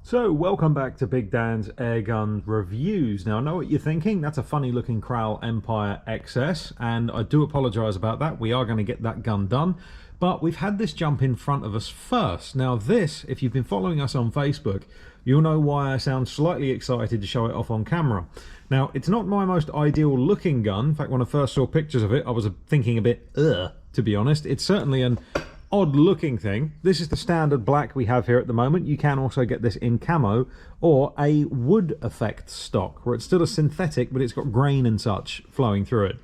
So, welcome back to Big Dan's Airgun Reviews. Now, I know what you're thinking. That's a funny looking Kral Empire XS, and I do apologise about that. We are going to get that gun done, but we've had this jump in front of us first. Now, this, if you've been following us on Facebook, you'll know why I sound slightly excited to show it off on camera. Now, it's not my most ideal looking gun. In fact, when I first saw pictures of it, I was thinking a bit, to be honest. It's certainly an odd looking thing. This is the standard black we have here at the moment. You can also get this in camo or a wood effect stock, where it's still a synthetic but it's got grain and such flowing through it.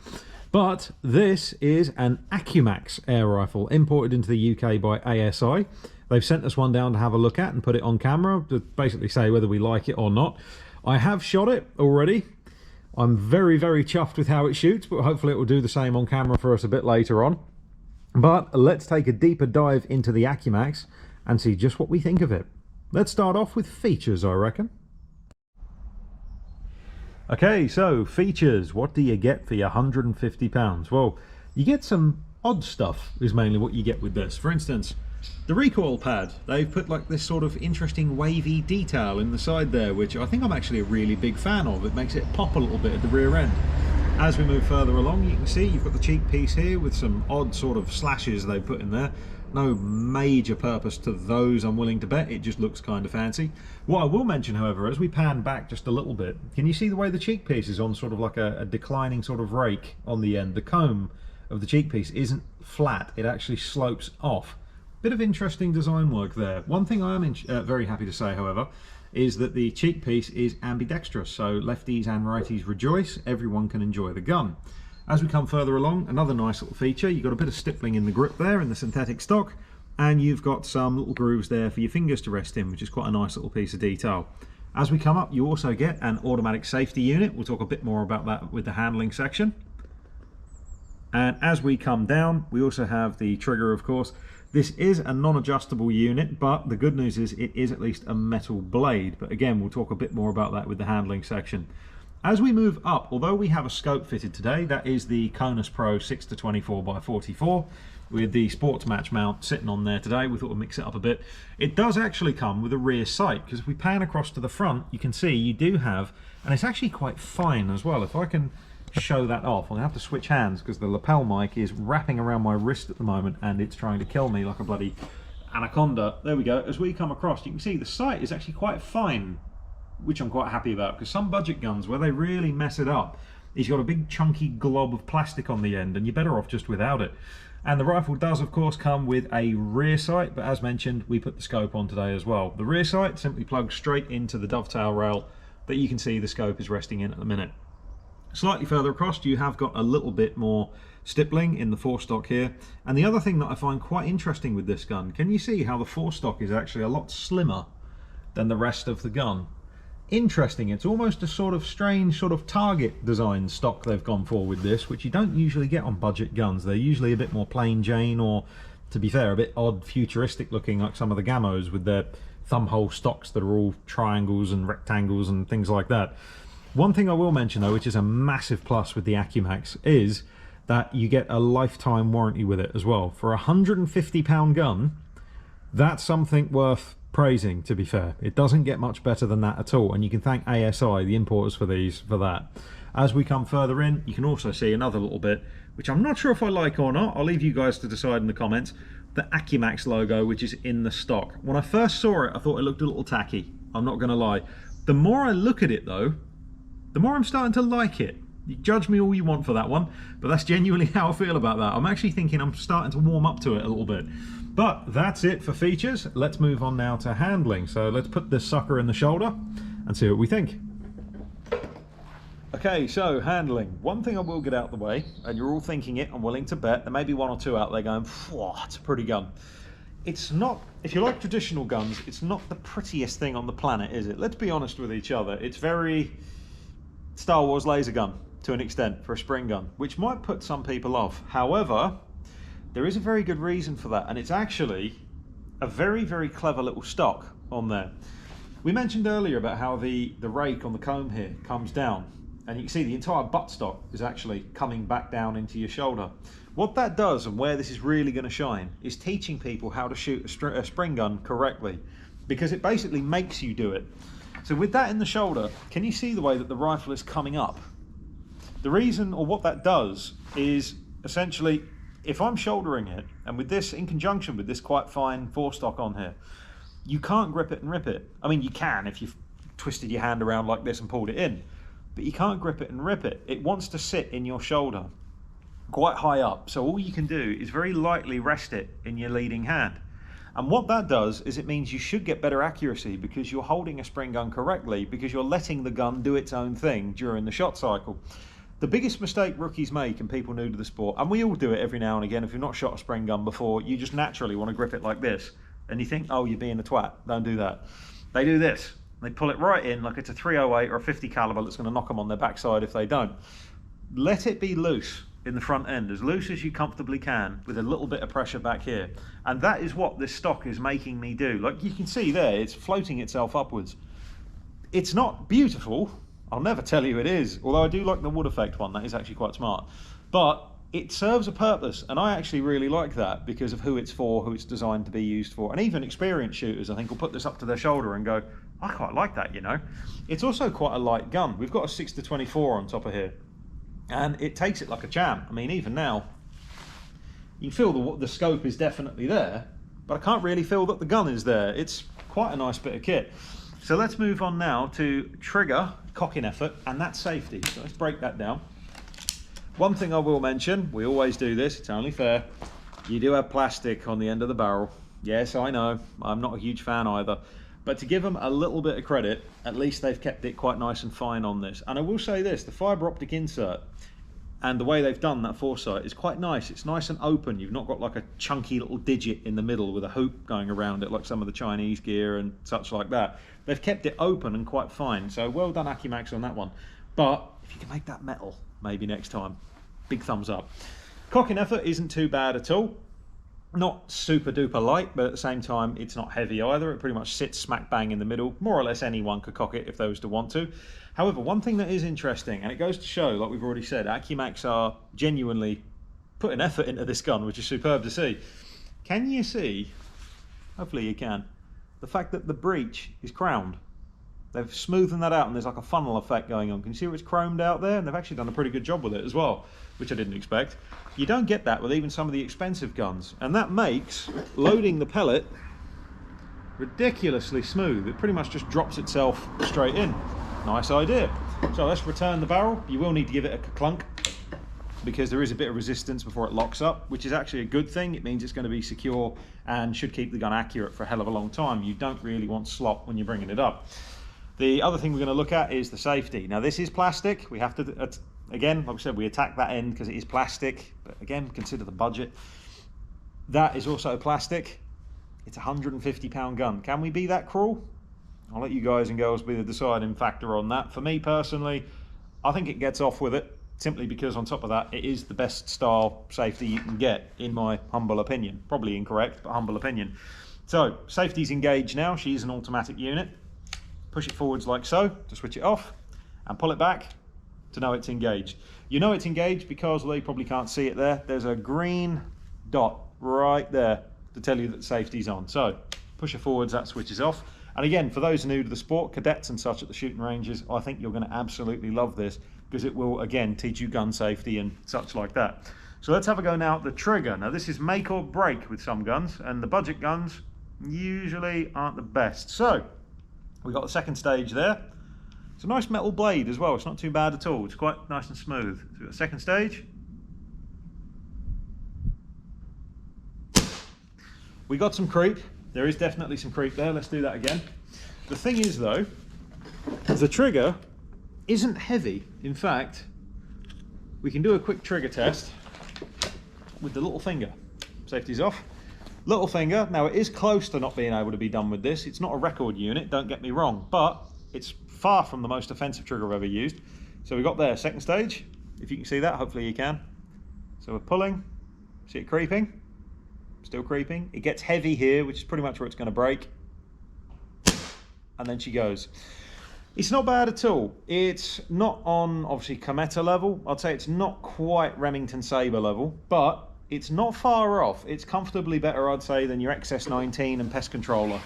But this is an Accumax air rifle imported into the UK by ASI. They've sent us one down to have a look at and put it on camera to basically say whether we like it or not. I have shot it already. I'm very chuffed with how it shoots, but hopefully it will do the same on camera for us a bit later on. But let's take a deeper dive into the Accumax and see just what we think of it. Let's start off with features, I reckon. Okay, so features. What do you get for your £150? Well, you get some odd stuff is mainly what you get with this. For instance, the recoil pad. They've put like this sort of interesting wavy detail in the side there, which I think I'm actually a really big fan of. It makes it pop a little bit at the rear end. As we move further along, you can see you've got the cheek piece here with some odd sort of slashes they put in there. No major purpose to those, I'm willing to bet. It just looks kind of fancy. What I will mention, however, as we pan back just a little bit, can you see the way the cheek piece is on sort of like a declining sort of rake on the end? The comb of the cheek piece isn't flat, it actually slopes off. Bit of interesting design work there. One thing I am very happy to say, however, is that the cheek piece is ambidextrous, so lefties and righties rejoice, everyone can enjoy the gun. As we come further along, another nice little feature, you've got a bit of stippling in the grip there in the synthetic stock, and you've got some little grooves there for your fingers to rest in, which is quite a nice little piece of detail. As we come up, you also get an automatic safety unit. We'll talk a bit more about that with the handling section. And as we come down, we also have the trigger, of course. This is a non-adjustable unit, but the good news is it is at least a metal blade. But again, we'll talk a bit more about that with the handling section. As we move up, although we have a scope fitted today, that is the Conus Pro 6-24x44 with the sports match mount sitting on there today. We thought we'd mix it up a bit. It does actually come with a rear sight, because if we pan across to the front, you can see you do have, and it's actually quite fine as well. If I can show that off, I'm gonna have to switch hands because the lapel mic is wrapping around my wrist at the moment and it's trying to kill me like a bloody anaconda. There we go. As we come across, you can see the sight is actually quite fine, which I'm quite happy about, because some budget guns, where they really mess it up, is you've got a big chunky glob of plastic on the end and you're better off just without it. And the rifle does of course come with a rear sight, but as mentioned, we put the scope on today as well. The rear sight simply plugs straight into the dovetail rail that you can see the scope is resting in at the minute. Slightly further across, you have got a little bit more stippling in the forestock here. And the other thing that I find quite interesting with this gun, can you see how the forestock is actually a lot slimmer than the rest of the gun? Interesting, it's almost a sort of strange sort of target design stock they've gone for with this, which you don't usually get on budget guns. They're usually a bit more plain Jane, or to be fair, a bit odd futuristic looking, like some of the Gamos with their thumbhole stocks that are all triangles and rectangles and things like that. One thing I will mention though, which is a massive plus with the Accumax, is that you get a lifetime warranty with it as well. For a £150 gun, that's something worth praising, to be fair. It doesn't get much better than that at all, and you can thank ASI, the importers, for these, for that. As we come further in, you can also see another little bit, which I'm not sure if I like or not. I'll leave you guys to decide in the comments. The Accumax logo, which is in the stock. When I first saw it, I thought it looked a little tacky. I'm not going to lie. The more I look at it though, the more I'm starting to like it. You judge me all you want for that one, but that's genuinely how I feel about that. I'm actually thinking I'm starting to warm up to it a little bit. But that's it for features. Let's move on now to handling. So let's put this sucker in the shoulder and see what we think. Okay, so handling. One thing I will get out of the way, and you're all thinking it, I'm willing to bet, there may be one or two out there going, it's a pretty gun. It's not, if you like traditional guns, it's not the prettiest thing on the planet, is it? Let's be honest with each other. It's very Star Wars laser gun to an extent for a spring gun, which might put some people off. However, there is a very good reason for that, and it's actually a very clever little stock on there. We mentioned earlier about how the rake on the comb here comes down, and you can see the entire buttstock is actually coming back down into your shoulder. What that does, and where this is really going to shine, is teaching people how to shoot a spring gun correctly. because it basically makes you do it. So with that in the shoulder, can you see the way that the rifle is coming up? The reason, or what that does, is essentially, if I'm shouldering it, and with this, in conjunction with this quite fine forestock on here, you can't grip it and rip it. I mean, you can if you've twisted your hand around like this and pulled it in, but you can't grip it and rip it. It wants to sit in your shoulder quite high up. So all you can do is very lightly rest it in your leading hand. And what that does is it means you should get better accuracy because you're holding a spring gun correctly, because you're letting the gun do its own thing during the shot cycle. The biggest mistake rookies make, and people new to the sport, and we all do it every now and again, if you've not shot a spring gun before, you just naturally want to grip it like this. And you think, oh, you're being a twat. Don't do that. They do this. They pull it right in like it's a 308 or a 50 caliber that's going to knock them on their backside if they don't. Let it be loose in the front end, as loose as you comfortably can, with a little bit of pressure back here. And that is what this stock is making me do. Like you can see there, it's floating itself upwards. It's not beautiful, I'll never tell you it is, although I do like the wood effect one, that is actually quite smart. But it serves a purpose, and I actually really like that because of who it's for, who it's designed to be used for. And even experienced shooters, I think, will put this up to their shoulder and go, I quite like that, you know. It's also quite a light gun. We've got a 6-24 on top of here, and it takes it like a champ. I mean, even now, you can feel the scope is definitely there, but I can't really feel that the gun is there. It's quite a nice bit of kit. So let's move on now to trigger, cocking effort, and that's safety. So let's break that down. One thing I will mention, we always do this, it's only fair, you do have plastic on the end of the barrel. Yes, I know, I'm not a huge fan either. But to give them a little bit of credit, at least they've kept it quite nice and fine on this. And I will say this, the fibre optic insert and the way they've done that foresight is quite nice. It's nice and open. You've not got like a chunky little digit in the middle with a hoop going around it like some of the Chinese gear and such like that. They've kept it open and quite fine. So well done Accumax on that one. But if you can make that metal, maybe next time, big thumbs up. Cocking effort isn't too bad at all. Not super duper light, but at the same time, it's not heavy either. It pretty much sits smack bang in the middle. More or less anyone could cock it if they was to want to. However, one thing that is interesting, and it goes to show, like we've already said, Accumax are genuinely putting effort into this gun, which is superb to see. Can you see, hopefully you can, the fact that the breech is crowned? They've smoothened that out and there's like a funnel effect going on. Can you see where it's chromed out there? And they've actually done a pretty good job with it as well, which I didn't expect. You don't get that with even some of the expensive guns. And that makes loading the pellet ridiculously smooth. It pretty much just drops itself straight in. Nice idea. So let's return the barrel. You will need to give it a clunk because there is a bit of resistance before it locks up, which is actually a good thing. It means it's going to be secure and should keep the gun accurate for a hell of a long time. You don't really want slop when you're bringing it up. The other thing we're going to look at is the safety. Now this is plastic. We have to, again, like I said, we attack that end because it is plastic. But again, consider the budget. That is also plastic. It's a £150 gun. Can we be that cruel? I'll let you guys and girls be the deciding factor on that. For me personally, I think it gets off with it, simply because on top of that, it is the best style safety you can get, in my humble opinion. Probably incorrect, but humble opinion. So, safety's engaged now. She's an automatic unit. Push it forwards like so to switch it off, and pull it back to know it's engaged. You know it's engaged because, although you probably can't see it there, there's a green dot right there to tell you that safety's on. So, push it forwards, that switches off. And again, for those new to the sport, cadets and such at the shooting ranges, I think you're going to absolutely love this because it will, again, teach you gun safety and such like that. So let's have a go now at the trigger. Now this is make or break with some guns, and the budget guns usually aren't the best. So we've got the second stage there. It's a nice metal blade as well. It's not too bad at all. It's quite nice and smooth. So we've got the second stage. We got some creep. There is definitely some creep there. Let's do that again. The thing is though, the trigger isn't heavy. In fact, we can do a quick trigger test with the little finger. Safety's off. Little finger. Now it is close to not being able to be done with this. It's not a record unit, don't get me wrong, but it's far from the most offensive trigger I've ever used. So we got there, second stage. If you can see that, hopefully you can. So we're pulling, see it creeping. Still creeping. It gets heavy here, which is pretty much where it's going to break. And then she goes. It's not bad at all. It's not on, obviously, Cometa level. I'd say it's not quite Remington Sabre level, but it's not far off. It's comfortably better, I'd say, than your XS19 and Pest Controller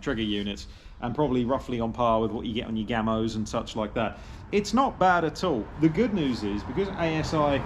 trigger units, and probably roughly on par with what you get on your Gamos and such like that. It's not bad at all. The good news is, because ASI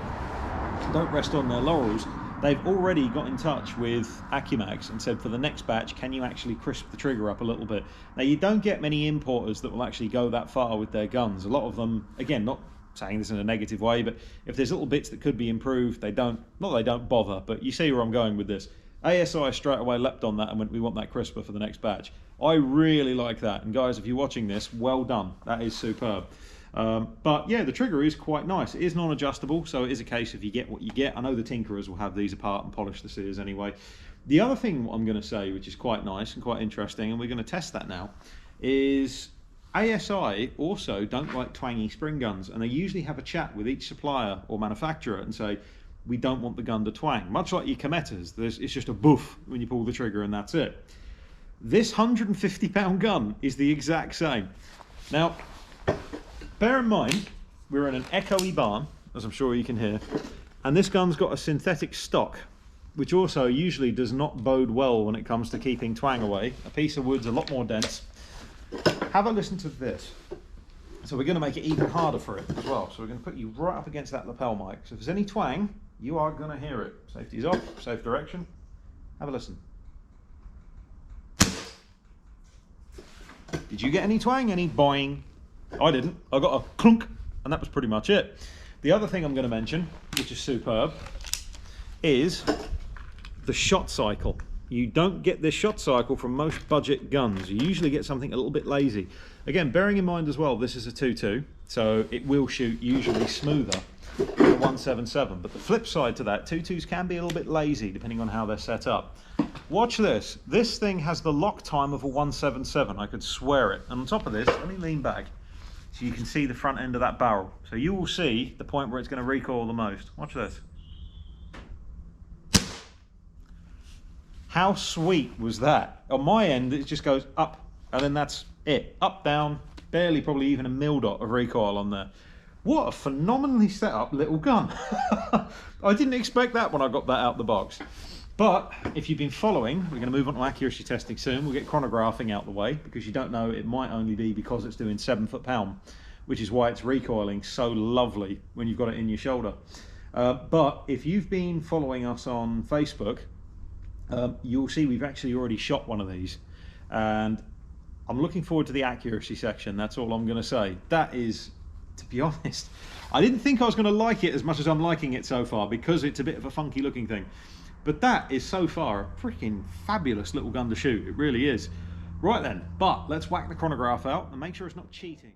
don't rest on their laurels, they've already got in touch with Accumax and said, for the next batch, can you actually crisp the trigger up a little bit? Now, you don't get many importers that will actually go that far with their guns. A lot of them, again, not saying this in a negative way, but if there's little bits that could be improved, they don't bother, but you see where I'm going with this. ASI straight away leapt on that and went, we want that crisper for the next batch. I really like that, and guys, if you're watching this, well done. That is superb. But yeah, the trigger is quite nice. It is non-adjustable, so it is a case of you get what you get. I know the tinkerers will have these apart and polish the sears anyway. The other thing I'm going to say, which is quite nice and quite interesting, and we're going to test that now, is ASI also don't like twangy spring guns, and they usually have a chat with each supplier or manufacturer and say, we don't want the gun to twang. Much like your Comettas, it's just a boof when you pull the trigger and that's it. This 150-pound gun is the exact same. Now, bear in mind, we're in an echoey barn, as I'm sure you can hear, and this gun's got a synthetic stock, which also usually does not bode well when it comes to keeping twang away. A piece of wood's a lot more dense. Have a listen to this. So we're going to make it even harder for it as well. So we're going to put you right up against that lapel mic. So if there's any twang, you are going to hear it. Safety's off, safe direction. Have a listen. Did you get any twang? Any boing? I didn't. I got a clunk, and that was pretty much it. The other thing I'm going to mention, which is superb, is the shot cycle. You don't get this shot cycle from most budget guns. You usually get something a little bit lazy. Again, bearing in mind as well, this is a 2.2, so it will shoot usually smoother than a 1.77. But the flip side to that, 2.2s can be a little bit lazy depending on how they're set up. Watch this. This thing has the lock time of a 1.77. I could swear it. And on top of this, let me lean back so you can see the front end of that barrel. So you will see the point where it's going to recoil the most. Watch this. How sweet was that? On my end, it just goes up, and then that's it. Up, down, barely probably even a mil dot of recoil on there. What a phenomenally set up little gun. I didn't expect that when I got that out the box. But if you've been following, we're going to move on to accuracy testing soon. We'll get chronographing out the way, because you don't know, it might only be because it's doing 7 foot-pound, which is why it's recoiling so lovely when you've got it in your shoulder. But if you've been following us on Facebook, you'll see we've actually already shot one of these, and I'm looking forward to the accuracy section. That's all I'm going to say. That is, to be honest, I didn't think I was going to like it as much as I'm liking it so far, because it's a bit of a funky looking thing. But that is so far a freaking fabulous little gun to shoot. It really is. Right then, but let's whack the chronograph out and make sure it's not cheating.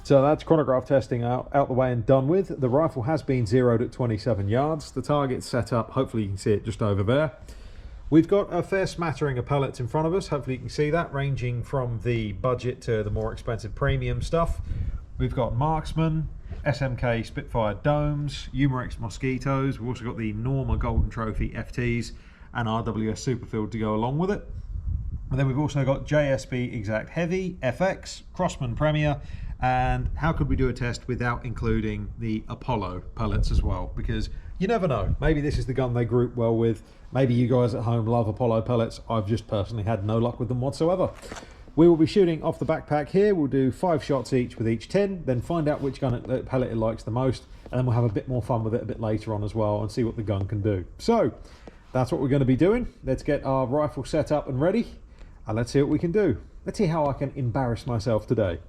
So that's chronograph testing out the way and done with. The rifle has been zeroed at 27 yards. The target's set up, hopefully you can see it just over there. We've got a fair smattering of pellets in front of us, hopefully you can see that, ranging from the budget to the more expensive premium stuff. We've got Marksman, SMK Spitfire domes, Umarex Mosquitoes. We've also got the Norma Golden Trophy FTs and RWS Superfield to go along with it. And then we've also got JSB Exact Heavy, FX, Crossman Premier, and how could we do a test without including the Apollo pellets as well? Because you never know, maybe this is the gun they group well with. Maybe you guys at home love Apollo pellets. I've just personally had no luck with them whatsoever. We will be shooting off the backpack here. We'll do 5 shots each with each tin, then find out which pellet it likes the most, and then we'll have a bit more fun with it a bit later on as well and see what the gun can do. So that's what we're going to be doing. Let's get our rifle set up and ready, and let's see what we can do. Let's see how I can embarrass myself today.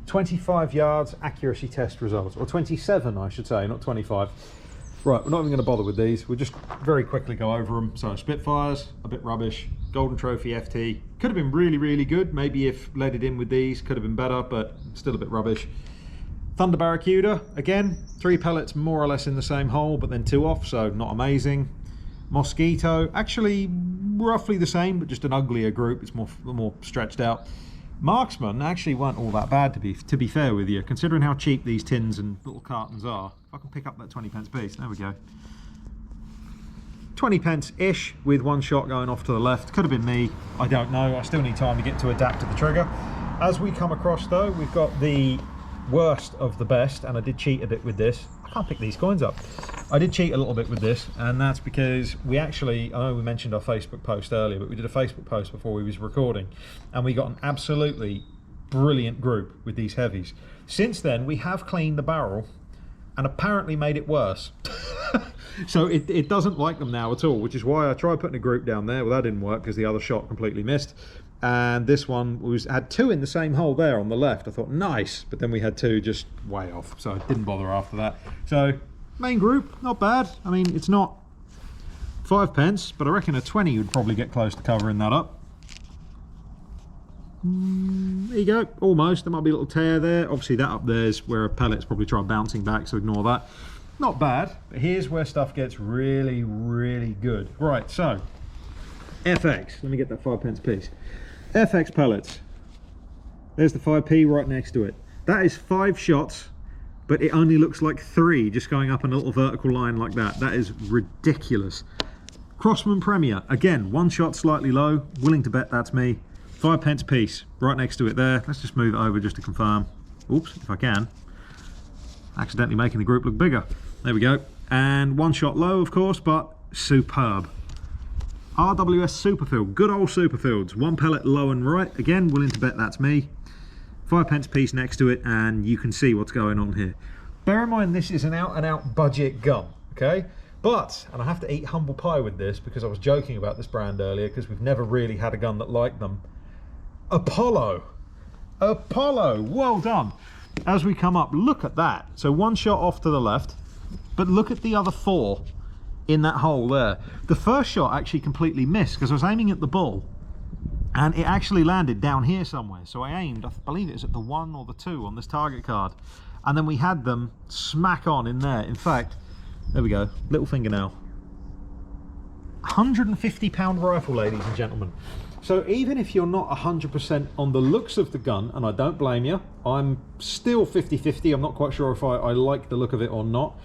"25 yards accuracy test results," or 27 I should say, not 25. Right, we're not even going to bother with these. We'll just very quickly go over them. So Spitfires, a bit rubbish. Golden Trophy FT, could have been really, really good. Maybe if leaded in with these, could have been better, but still a bit rubbish. Thunder Barracuda, again, 3 pellets more or less in the same hole, but then 2 off, so not amazing. Mosquito, actually roughly the same, but just an uglier group. It's more stretched out. Marksman actually weren't all that bad, to be fair with you, considering how cheap these tins and little cartons are. If I can pick up that 20p piece, there we go. 20p-ish with 1 shot going off to the left. Could have been me, I don't know. I still need time to get to adapt to the trigger. As we come across though, we've got the worst of the best, and I did cheat a bit with this. I can't pick these coins up. I did cheat a little bit with this, and that's because we actually, I know we mentioned our Facebook post earlier, but we did a Facebook post before we was recording, and we got an absolutely brilliant group with these heavies. Since then, we have cleaned the barrel and apparently made it worse. So it doesn't like them now at all, which is why I tried putting a group down there. Well, that didn't work because the other shot completely missed. And this one had 2 in the same hole there on the left. I thought, nice, but then we had 2 just way off, so I didn't bother after that. So main group, not bad. I mean, it's not 5p, but I reckon a 20 would probably get close to covering that up. There you go, almost. There might be a little tear there. Obviously that up there is where a pellet's probably tried bouncing back, so ignore that. Not bad, but here's where stuff gets really, really good. Right, so FX, let me get that 5p piece. FX pellets. There's the 5p right next to it. That is 5 shots, but it only looks like 3 just going up in a little vertical line like that. That is ridiculous. Crossman Premier, again, 1 shot slightly low, willing to bet that's me. 5p piece, right next to it there. Let's just move it over just to confirm. Oops, if I can. Accidentally making the group look bigger. There we go. And 1 shot low, of course, but superb. RWS Superfield, good old Superfields. 1 pellet low and right. Again, willing to bet that's me. 5p piece next to it, and you can see what's going on here. Bear in mind, this is an out-and-out budget gun, okay? But, and I have to eat humble pie with this because I was joking about this brand earlier because we've never really had a gun that liked them. Apollo. Apollo, well done. As we come up, look at that. So 1 shot off to the left, but look at the other 4 in that hole there. The first shot actually completely missed because I was aiming at the bull and it actually landed down here somewhere. So I aimed, I believe it was at the 1 or the 2 on this target card, and then we had them smack on in there. In fact, there we go, little fingernail. 150-pound rifle, ladies and gentlemen. So even if you're not 100% on the looks of the gun, and I don't blame you, I'm still 50-50, I'm not quite sure if I like the look of it or not.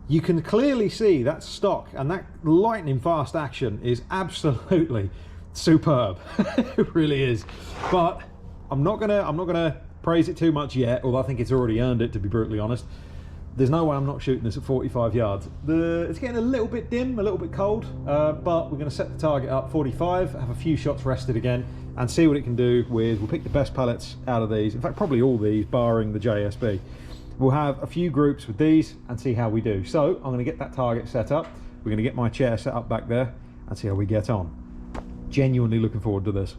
You can clearly see that stock, and that lightning fast action is absolutely superb. It really is. But I'm not gonna praise it too much yet, although I think it's already earned it, to be brutally honest. There's no way I'm not shooting this at 45 yards. It's getting a little bit dim, a little bit cold, but we're going to set the target up 45, have a few shots rested again, and see what it can do with, we'll pick the best pellets out of these, in fact probably all these, barring the JSB. We'll have a few groups with these and see how we do. So I'm going to get that target set up, we're going to get my chair set up back there, and see how we get on. Genuinely looking forward to this.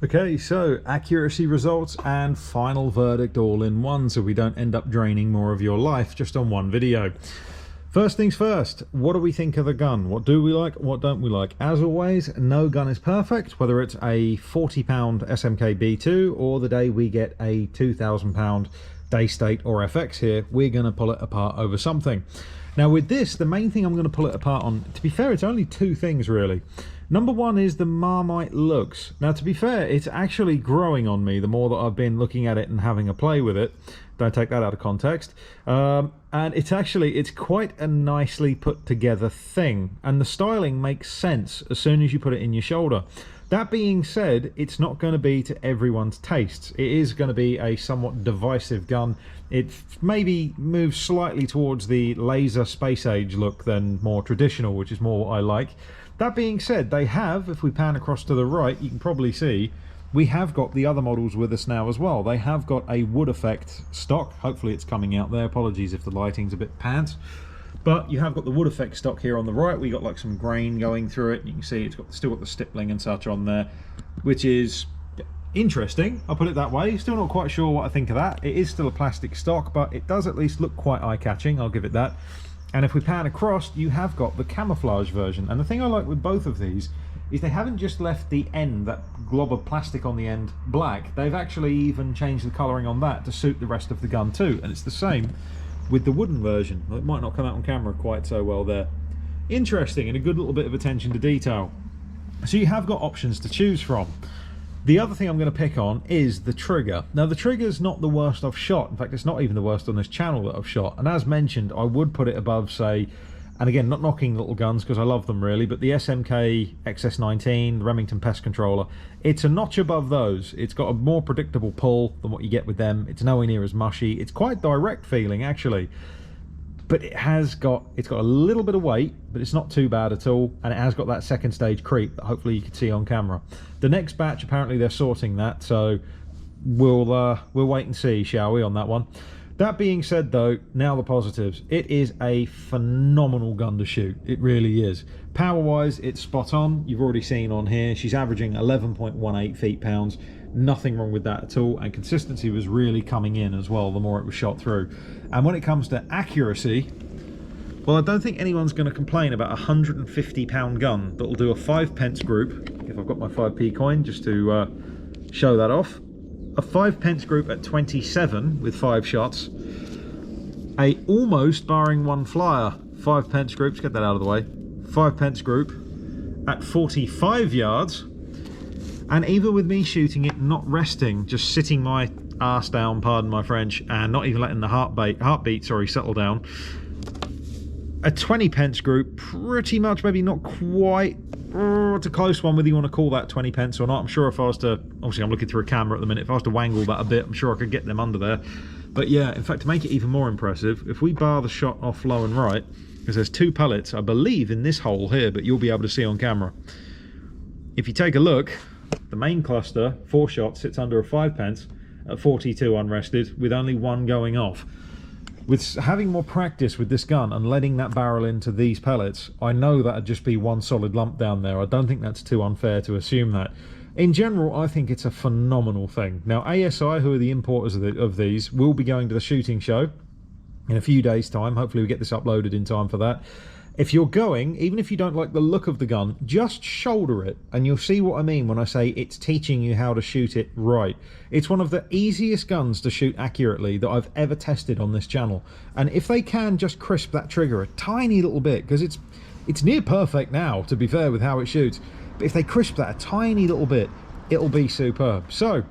Okay, so accuracy results and final verdict all in one, so we don't end up draining more of your life just on one video. First things first, what do we think of the gun? What do we like? What don't we like? As always, no gun is perfect, whether it's a £40 SMK B2 or the day we get a £2,000 Daystate or FX here, we're going to pull it apart over something. Now with this, the main thing I'm going to pull it apart on, to be fair, it's only two things really. Number one is the Marmite looks. Now to be fair, it's actually growing on me the more that I've been looking at it and having a play with it. Don't take that out of context. And it's quite a nicely put together thing, and the styling makes sense as soon as you put it in your shoulder. That being said, it's not going to be to everyone's tastes. It is going to be a somewhat divisive gun. It maybe moves slightly towards the laser space age look than more traditional, which is more what I like. That being said, they have, if we pan across to the right, you can probably see, we have got the other models with us now as well. They have got a wood effect stock. Hopefully it's coming out there. Apologies if the lighting's a bit pants. But you have got the wood effect stock here on the right. We got like some grain going through it. You can see it's still got the stippling and such on there, which is interesting. I'll put it that way. Still not quite sure what I think of that. It is still a plastic stock, but it does at least look quite eye-catching. I'll give it that. And if we pan across, you have got the camouflage version. And the thing I like with both of these is they haven't just left the end, that glob of plastic on the end, black. They've actually even changed the colouring on that to suit the rest of the gun too. And it's the same with the wooden version. It might not come out on camera quite so well there. Interesting, and a good little bit of attention to detail. So you have got options to choose from. The other thing I'm going to pick on is the trigger. Now the trigger's not the worst I've shot. In fact, it's not even the worst on this channel that I've shot. And as mentioned, I would put it above, say, and again, not knocking little guns because I love them really, but the SMK XS19, the Remington Pest Controller, it's a notch above those. It's got a more predictable pull than what you get with them. It's nowhere near as mushy. It's quite direct feeling actually, but it's got a little bit of weight, but it's not too bad at all, and it has got that second stage creep that hopefully you can see on camera. The next batch, apparently they're sorting that, so we'll wait and see, shall we, on that one. That being said though, now the positives. It is a phenomenal gun to shoot. It really is. Power wise, it's spot on. You've already seen on here, she's averaging 11.18 feet-pounds. Nothing wrong with that at all, and consistency was really coming in as well the more it was shot through. And when it comes to accuracy, well, I don't think anyone's going to complain about a £150 gun that'll do a 5p group, if I've got my 5p coin just to show that off. A 5p group at 27 with 5 shots. A almost, barring one flyer, 5p group, let's get that out of the way, 5p group at 45 yards. And even with me shooting it, not resting, just sitting my ass down, pardon my French, and not even letting the heartbeat settle down, a 20p group, pretty much, maybe not quite, it's a close one whether you want to call that 20p or not. I'm sure if I was to, obviously I'm looking through a camera at the minute, if I was to wangle that a bit, I'm sure I could get them under there. But yeah, in fact, to make it even more impressive, if we bar the shot off low and right, because there's 2 pellets, I believe, in this hole here, but you'll be able to see on camera. If you take a look, the main cluster, 4 shots, sits under a 5p at 42 unrested, with only 1 going off. With having more practice with this gun and letting that barrel into these pellets, I know that'd just be one solid lump down there. I don't think that's too unfair to assume that. In general, I think it's a phenomenal thing. Now, ASI, who are the importers of these, will be going to the shooting show in a few days' time. Hopefully we get this uploaded in time for that. If you're going, even if you don't like the look of the gun, just shoulder it, and you'll see what I mean when I say it's teaching you how to shoot it right. It's one of the easiest guns to shoot accurately that I've ever tested on this channel. And if they can just crisp that trigger a tiny little bit, because it's near perfect now, to be fair, with how it shoots, but if they crisp that a tiny little bit, it'll be superb. So,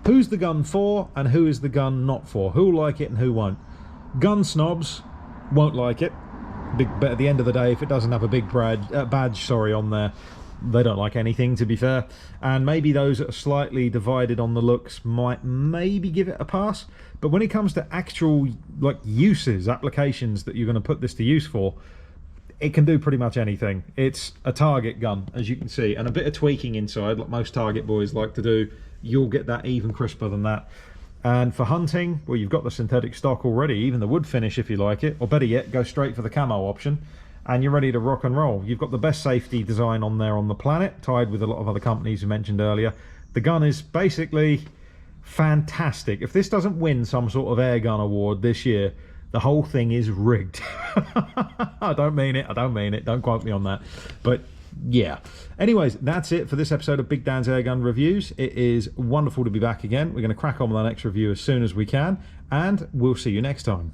who's the gun for, and who is the gun not for? Who'll like it and who won't? Gun snobs won't like it. But at the end of the day, if it doesn't have a big badge on there, they don't like anything, to be fair. And maybe those that are slightly divided on the looks might maybe give it a pass. But when it comes to actual like uses, applications that you're going to put this to use for, it can do pretty much anything. It's a target gun, as you can see, and a bit of tweaking inside, like most target boys like to do, you'll get that even crisper than that. And for hunting, well, you've got the synthetic stock already, even the wood finish if you like it, or better yet, go straight for the camo option, and you're ready to rock and roll. You've got the best safety design on there on the planet, tied with a lot of other companies you mentioned earlier. The gun is basically fantastic. If this doesn't win some sort of air gun award this year, the whole thing is rigged. I don't mean it. Don't quote me on that. But yeah. Anyways, that's it for this episode of Big Dan's Airgun Reviews. It is wonderful to be back again. We're going to crack on with our next review as soon as we can, and we'll see you next time.